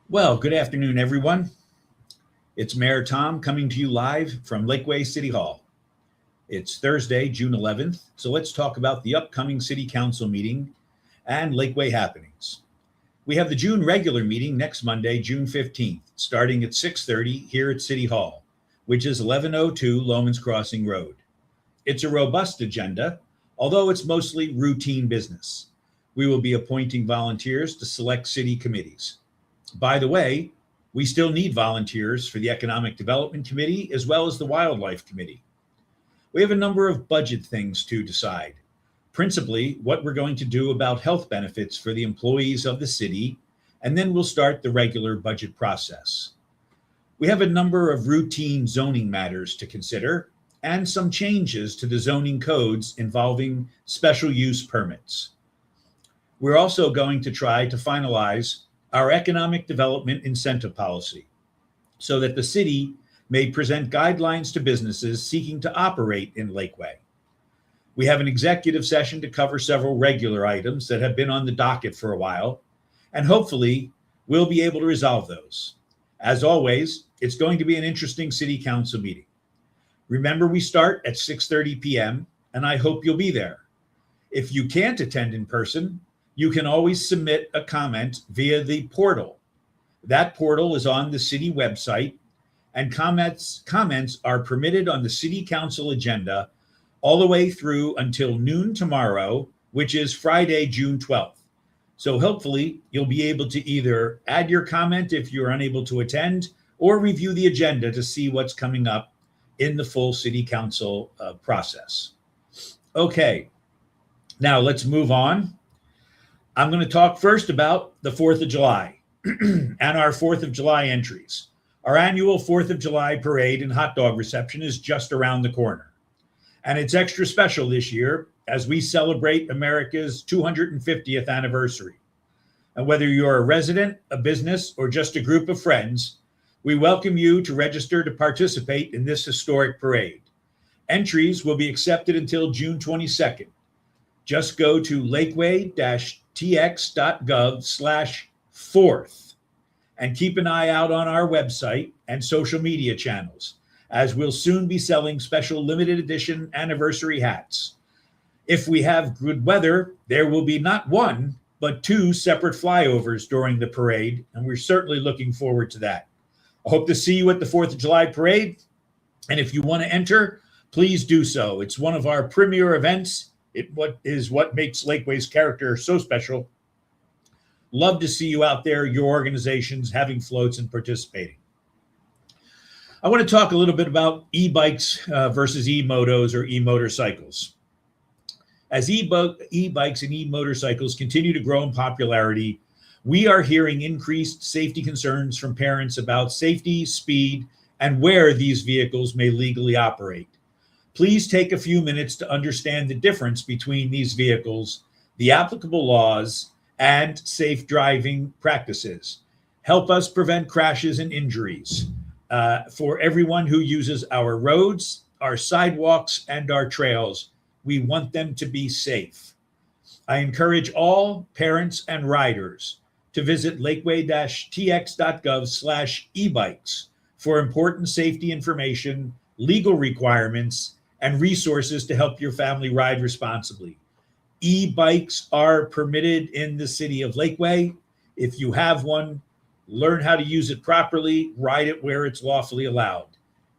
Well, good afternoon, everyone. It's Mayor Tom coming to you live from Lakeway City Hall. It's Thursday, June 11th, so let's talk about the upcoming City Council meeting and Lakeway happenings. We have the June regular meeting next Monday, June 15th, starting at 6:30 here at City Hall, which is 1102 Lomans Crossing Road. It's a robust agenda, although it's mostly routine business. We will be appointing volunteers to select city committees. By the way, we still need volunteers for the Economic Development Committee as well as the Wildlife Committee. We have a number of budget things to decide, principally what we're going to do about health benefits for the employees of the city, and then we'll start the regular budget process. We have a number of routine zoning matters to consider and some changes to the zoning codes involving special use permits. We're also going to try to finalize our economic development incentive policy so that the city may present guidelines to businesses seeking to operate in Lakeway. We have an executive session to cover several regular items that have been on the docket for a while, and hopefully we'll be able to resolve those. As always, it's going to be an interesting city council meeting. Remember, we start at 6:30 p.m., and I hope you'll be there. If you can't attend in person, you can always submit a comment via the portal. That portal is on the city website, and comments are permitted on the city council agenda all the way through until noon tomorrow, which is Friday, June 12th. So hopefully you'll be able to either add your comment if you're unable to attend or review the agenda to see what's coming up in the full city council process. Okay, now let's move on. I'm going to talk first about the 4th of July and our 4th of July entries. Our annual 4th of July parade and hot dog reception is just around the corner. And it's extra special this year as we celebrate America's 250th anniversary. And whether you're a resident, a business, or just a group of friends, we welcome you to register to participate in this historic parade. Entries will be accepted until June 22nd. Just go to lakeway-tx.gov/4th and keep an eye out on our website and social media channels, as we'll soon be selling special limited edition anniversary hats. If we have good weather, there will be not one, but two separate flyovers during the parade, and we're certainly looking forward to that. I hope to see you at the 4th of July parade, and if you want to enter, please do so. It's one of our premier events. What makes Lakeway's character so special. Love to see you out there, your organizations having floats and participating. I want to talk a little bit about e-bikes versus e-motos or e-motorcycles. As e-bikes and e-motorcycles continue to grow in popularity, we are hearing increased safety concerns from parents about safety, speed, and where these vehicles may legally operate. Please take a few minutes to understand the difference between these vehicles, the applicable laws, and safe driving practices. Help us prevent crashes and injuries for everyone who uses our roads, our sidewalks, and our trails. We want them to be safe. I encourage all parents and riders to visit lakeway-tx.gov/ebikes for important safety information, legal requirements, and resources to help your family ride responsibly. E-bikes are permitted in the city of Lakeway. If you have one, learn how to use it properly, ride it where it's lawfully allowed.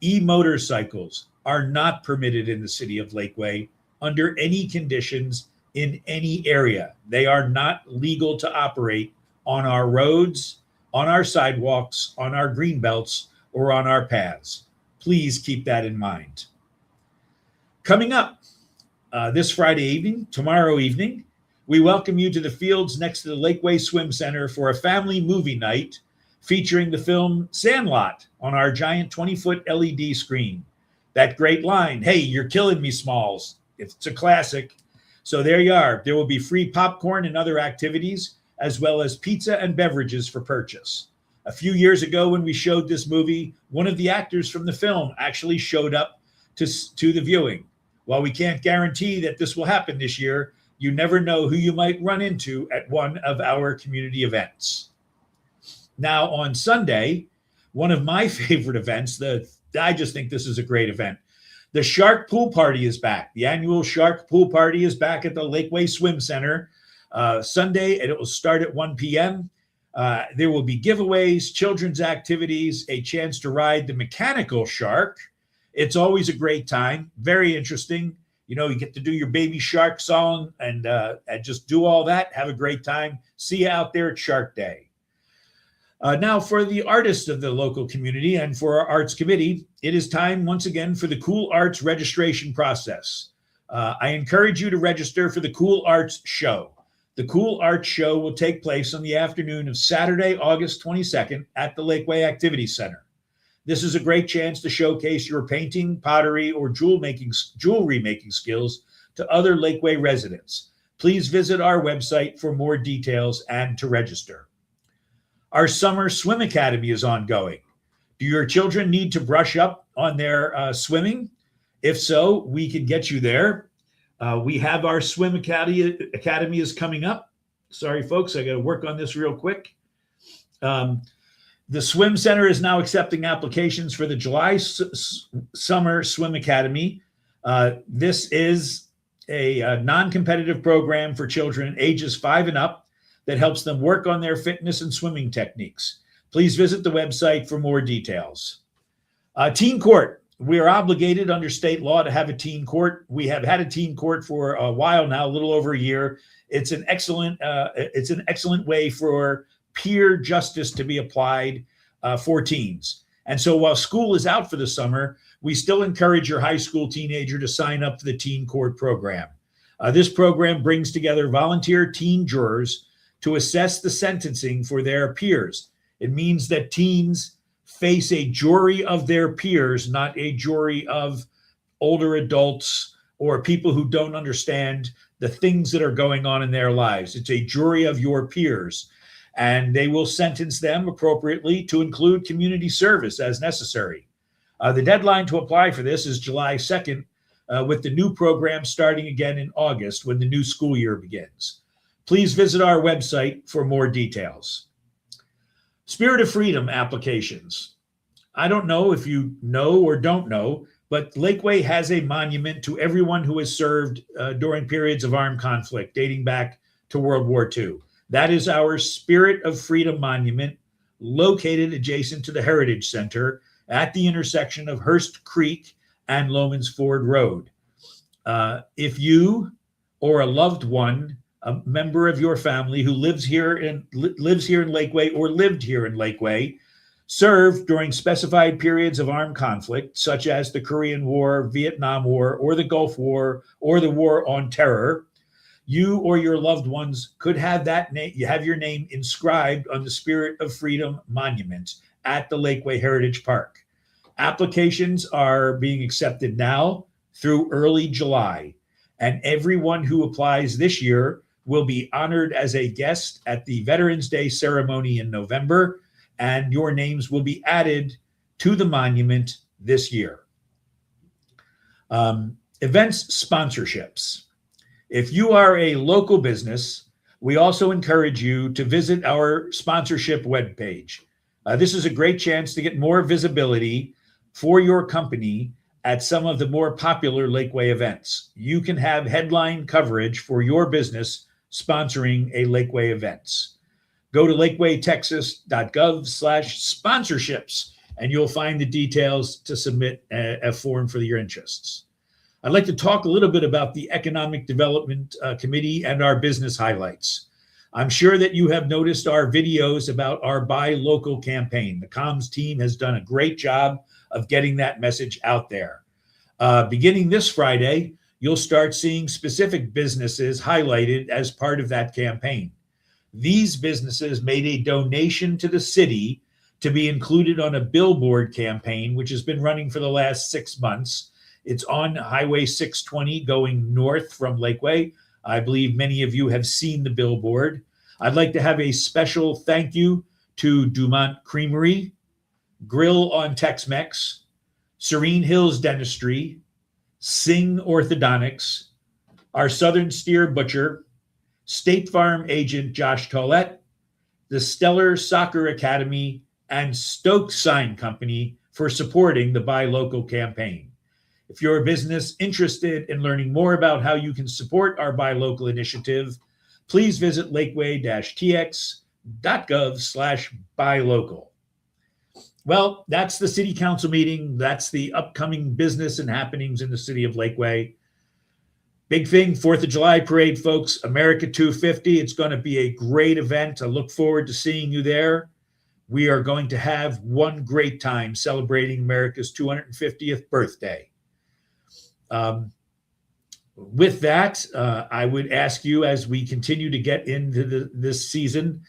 E-motorcycles are not permitted in the city of Lakeway under any conditions in any area. They are not legal to operate on our roads, on our sidewalks, on our green belts, or on our paths. Please keep that in mind. Coming up this Friday evening, tomorrow evening, we welcome you to the fields next to the Lakeway Swim Center for a family movie night featuring the film Sandlot on our giant 20-foot LED screen. That great line, "Hey, you're killing me, Smalls." It's a classic. So there you are. There will be free popcorn and other activities, as well as pizza and beverages for purchase. A few years ago when we showed this movie, one of the actors from the film actually showed up to the viewing. While we can't guarantee that this will happen this year, you never know who you might run into at one of our community events. Now on Sunday, one of my favorite events, I just think this is a great event. The Shark Pool Party is back. The annual Shark Pool Party is back at the Lakeway Swim Center Sunday, and it will start at 1 p.m. There will be giveaways, children's activities, a chance to ride the mechanical shark. It's always a great time, very interesting. You know, you get to do your Baby Shark song and just do all that. Have a great time. See you out there at Shark Day. Now, for the artists of the local community and for our arts committee, it is time once again for the Cool Arts registration process. I encourage you to register for the Cool Arts Show. The Cool Arts Show will take place on the afternoon of Saturday, August 22nd at the Lakeway Activity Center. This is a great chance to showcase your painting, pottery, or jewelry making skills to other Lakeway residents. Please visit our website for more details and to register. Our Summer Swim Academy is ongoing. Do your children need to brush up on their swimming? If so, we can get you there. We have our Swim Academy is coming up. Sorry, folks, I got to work on this real quick. The Swim Center is now accepting applications for the July Summer Swim Academy. This is a non-competitive program for children ages 5 and up that helps them work on their fitness and swimming techniques. Please visit the website for more details. Teen Court. We are obligated under state law to have a teen court. We have had a teen court for a while now, a little over a year. It's an excellent way for peer justice to be applied for teens. And so while school is out for the summer, we still encourage your high school teenager to sign up for the teen court program. This program brings together volunteer teen jurors to assess the sentencing for their peers. It means that teens face a jury of their peers, not a jury of older adults or people who don't understand the things that are going on in their lives. It's a jury of your peers, and they will sentence them appropriately to include community service as necessary. The deadline to apply for this is July 2nd, with the new program starting again in August when the new school year begins. Please visit our website for more details. Spirit of Freedom applications. I don't know if you know or don't know, but Lakeway has a monument to everyone who has served during periods of armed conflict dating back to World War II. That is our Spirit of Freedom monument, located adjacent to the Heritage Center at the intersection of Hurst Creek and Lomans Ford Road. If you or a loved one, a member of your family who lives here in Lakeway or lived here in Lakeway, served during specified periods of armed conflict, such as the Korean War, Vietnam War, or the Gulf War, or the War on Terror, you or your loved ones could have your name inscribed on the Spirit of Freedom monument at the Lakeway Heritage Park. Applications are being accepted now through early July, and everyone who applies this year will be honored as a guest at the Veterans Day ceremony in November, and your names will be added to the monument this year. Events sponsorships. If you are a local business, we also encourage you to visit our sponsorship webpage. This is a great chance to get more visibility for your company at some of the more popular Lakeway events. You can have headline coverage for your business sponsoring a Lakeway events. Go to lakewaytexas.gov/sponsorships, and you'll find the details to submit a form for your interests. I'd like to talk a little bit about the Economic Development Committee and our business highlights. I'm sure that you have noticed our videos about our Buy Local campaign. The comms team has done a great job of getting that message out there. Beginning this Friday, you'll start seeing specific businesses highlighted as part of that campaign. These businesses made a donation to the city to be included on a billboard campaign, which has been running for the last 6 months. It's on Highway 620 going north from Lakeway. I believe many of you have seen the billboard. I'd like to have a special thank you to Dumont Creamery, Grill on Tex-Mex, Serene Hills Dentistry, Sing Orthodontics, our Southern Steer Butcher, State Farm agent Josh Tollett, the Stellar Soccer Academy, and Stoke Sign Company for supporting the Buy Local campaign. If you're a business interested in learning more about how you can support our Buy Local initiative, please visit lakeway-tx.gov/buylocal. Well, that's the city council meeting. That's the upcoming business and happenings in the city of Lakeway. Big thing, 4th of July parade, folks, America 250. It's going to be a great event. I look forward to seeing you there. We are going to have one great time celebrating America's 250th birthday. With that, I would ask you, as we continue to get into this season,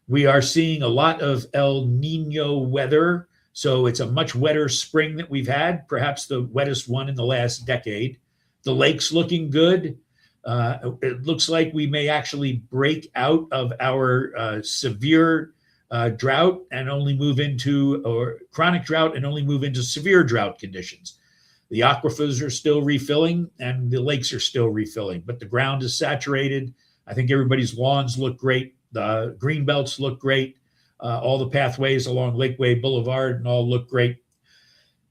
we are seeing a lot of El Nino weather. So it's a much wetter spring that we've had, perhaps the wettest one in the last decade. The lake's looking good. It looks like we may actually break out of our severe drought and only move into, or chronic drought and only move into severe drought conditions. The aquifers are still refilling and the lakes are still refilling, but the ground is saturated. I think everybody's lawns look great. The green belts look great. All the pathways along Lakeway Boulevard and all look great.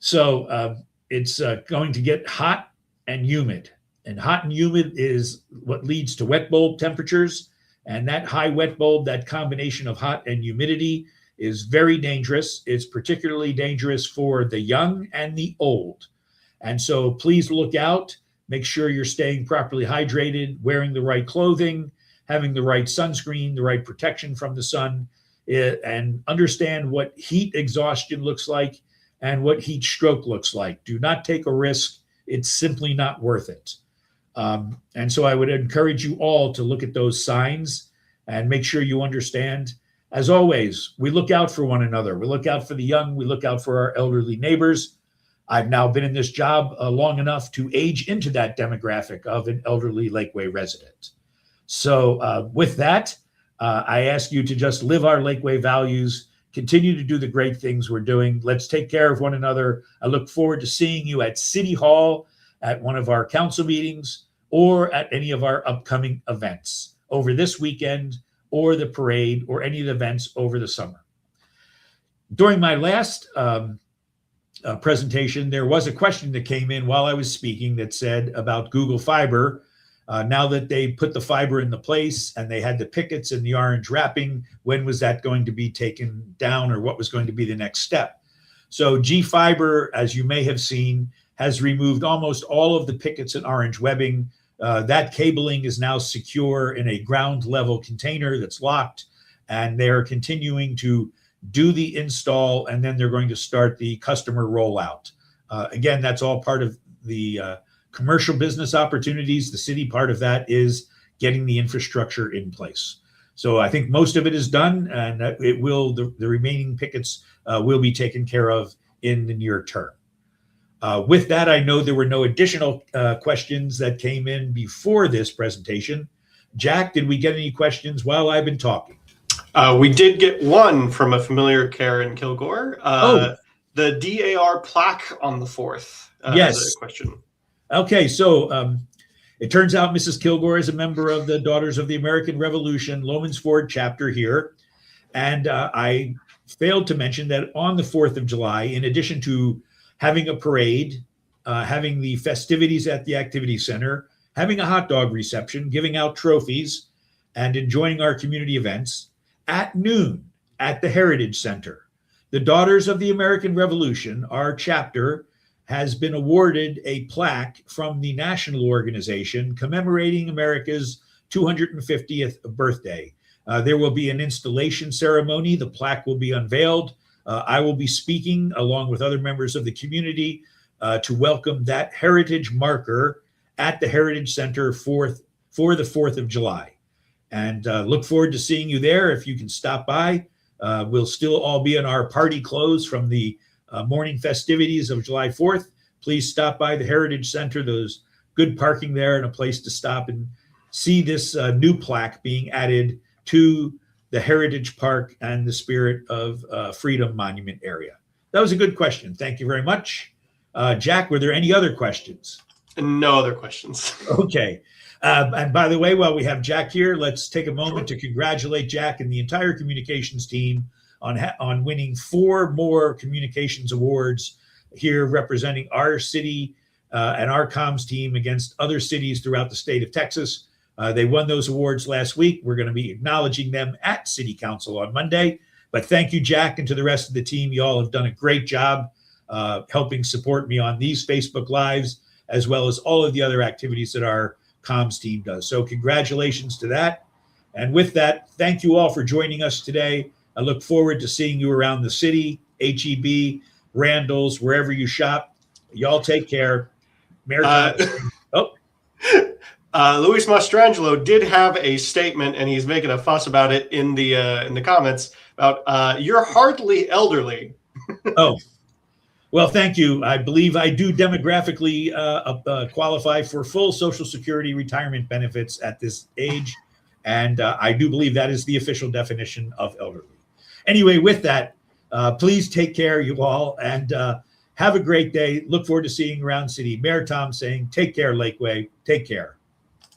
So it's going to get hot and humid. And hot and humid is what leads to wet bulb temperatures. And that high wet bulb, that combination of hot and humidity, is very dangerous. It's particularly dangerous for the young and the old. And so please look out, make sure you're staying properly hydrated, wearing the right clothing, having the right sunscreen, the right protection from the sun, and understand what heat exhaustion looks like and what heat stroke looks like. Do not take a risk. It's simply not worth it. And so I would encourage you all to look at those signs and make sure you understand. As always, we look out for one another. We look out for the young. We look out for our elderly neighbors. I've now been in this job long enough to age into that demographic of an elderly Lakeway resident. So with that, I ask you to just live our Lakeway values, continue to do the great things we're doing. Let's take care of one another. I look forward to seeing you at City Hall, at one of our council meetings, or at any of our upcoming events over this weekend, or the parade, or any of the events over the summer. During my last presentation, there was a question that came in while I was speaking that said about Google Fiber. Now that they put the fiber in the place and they had the pickets and the orange wrapping, when was that going to be taken down, or what was going to be the next step? So G-Fiber, as you may have seen, has removed almost all of the pickets and orange webbing. That cabling is now secure in a ground level container that's locked, and they're continuing to do the install, and then they're going to start the customer rollout. Again, that's all part of the commercial business opportunities. The city part of that is getting the infrastructure in place. So I think most of it is done, and it will, the remaining pickets will be taken care of in the near term. With that, I know there were no additional questions that came in before this presentation. Jack, did we get any questions while I've been talking? We did get one from a familiar Karen Kilgore. The DAR plaque on the 4th. Yes. Is a question. Okay, so it turns out Mrs. Kilgore is a member of the Daughters of the American Revolution Lomans Ford chapter here. And I failed to mention that on the 4th of July, in addition to having a parade, having the festivities at the Activity Center, having a hot dog reception, giving out trophies, and enjoying our community events, at noon at the Heritage Center, the Daughters of the American Revolution, our chapter, has been awarded a plaque from the national organization commemorating America's 250th birthday. There will be an installation ceremony. The plaque will be unveiled. I will be speaking along with other members of the community to welcome that heritage marker at the Heritage Center for the 4th of July. And look forward to seeing you there. If you can stop by, we'll still all be in our party clothes from the morning festivities of July 4th. Please stop by the Heritage Center. There's good parking there and a place to stop and see this new plaque being added to the Heritage Park and the Spirit of Freedom Monument area. That was a good question. Thank you very much. Jack, were there any other questions? No other questions. Okay. And by the way, while we have Jack here, let's take a moment to congratulate Jack and the entire communications team on winning 4 more communications awards here, representing our city and our comms team against other cities throughout the state of Texas. They won those awards last week. We're going to be acknowledging them at City Council on Monday. But thank you, Jack, and to the rest of the team. You all have done a great job helping support me on these Facebook Lives, as well as all of the other activities that our comms team does. So congratulations to that. And with that, thank you all for joining us today. I look forward to seeing you around the city, HEB, Randall's, wherever you shop. Y'all take care. Luis Mastrangelo did have a statement, and he's making a fuss about it in the comments about you're hardly elderly. Oh, well, thank you. I believe I do demographically qualify for full Social Security retirement benefits at this age. And I do believe that is the official definition of elderly. Anyway, with that, please take care, you all, and have a great day. Look forward to seeing you around city. Mayor Tom saying, take care, Lakeway. Take care.